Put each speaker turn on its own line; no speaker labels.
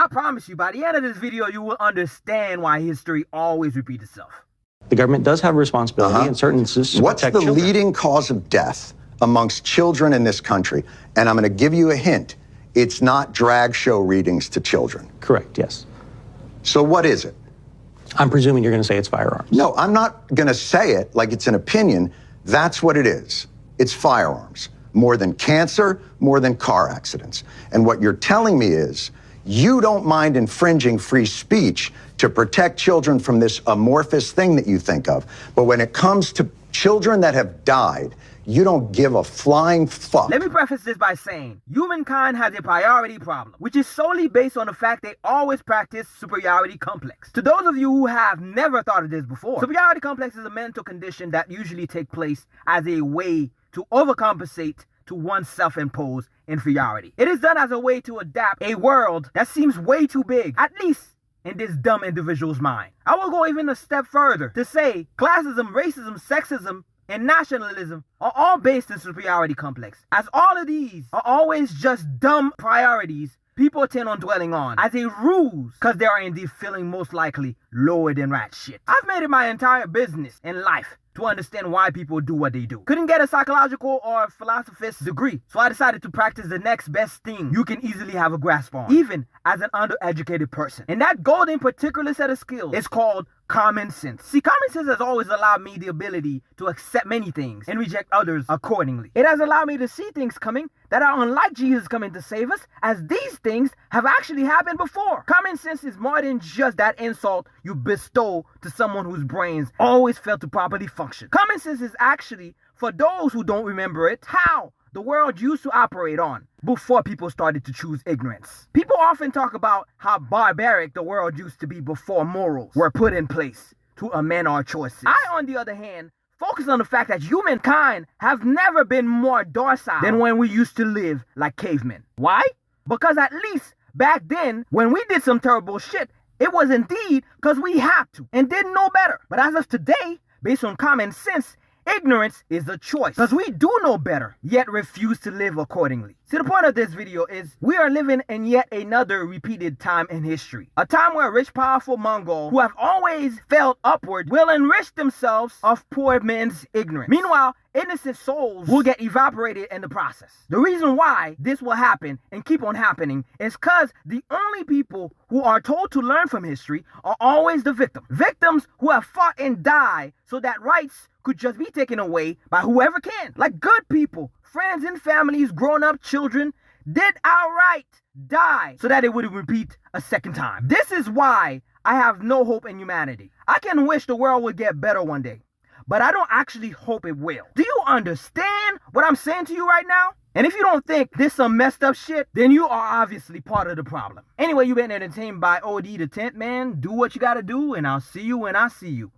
promise you, by the end of this video, you will understand why history always repeats itself.
The government does have a responsibility in certain instances to
What's
protect
the
children.
leading cause of death amongst children in this country? And I'm going to give you a hint. It's not drag show readings to children.
Correct, yes.
So what is it?
I'm presuming you're going to say it's firearms.
No, I'm not going to say it like it's an opinion. That's what it is. It's firearms. More than cancer, more than car accidents. And what you're telling me is you don't mind infringing free speech to protect children from this amorphous thing that you think of. But when it comes to children that have died, you don't give a flying fuck.
Let me preface this by saying, humankind has a priority problem, which is solely based on the fact they always practice superiority complex. To those of you who have never thought of this before, superiority complex is a mental condition that usually takes place as a way to overcompensate to one's self-imposed inferiority. It is done as a way to adapt a world that seems way too big, at least in this dumb individual's mind. I will go even a step further to say classism, racism, sexism, and nationalism are all based in superiority complex, as all of these are always just dumb priorities people tend on dwelling on as a ruse because they are indeed feeling most likely lower than rat shit. I've made it my entire business in life to understand why people do what they do. Couldn't get a psychological or philosophist degree, so I decided to practice the next best thing you can easily have a grasp on, even as an undereducated person. And that golden particular set of skills is called common sense. See, common sense has always allowed me the ability to accept many things and reject others accordingly. It has allowed me to see things coming that are unlike Jesus coming to save us, as these things have actually happened before. Common sense is more than just that insult you bestow to someone whose brains always fail to properly function. Common sense is actually, for those who don't remember it, how the world used to operate on before people started to choose ignorance. People often talk about how barbaric the world used to be before morals were put in place to amend our choices. I, on the other hand, focus on the fact that humankind have never been more docile than when we used to live like cavemen. Why? Because at least back then, when we did some terrible shit, it was indeed because we had to and didn't know better. But as of today, based on common sense, ignorance is a choice, because we do know better, yet refuse to live accordingly. See, the point of this video is we are living in yet another repeated time in history. A time where rich, powerful Mongols who have always felt upward will enrich themselves of poor men's ignorance. Meanwhile, innocent souls will get evaporated in the process. The reason why this will happen and keep on happening is because the only people who are told to learn from history are always the victim. Victims who have fought and died so that rights could just be taken away by whoever can. Like good people, friends and families, grown-up children did outright die so that it would repeat a second time. This is why I have no hope in humanity. I can wish the world would get better one day, but I don't actually hope it will. Do you understand what I'm saying to you right now? And if you don't think this some messed up shit, then you are obviously part of the problem. Anyway, you've been entertained by OD the Tent Man. Do what you gotta do, and I'll see you when I see you.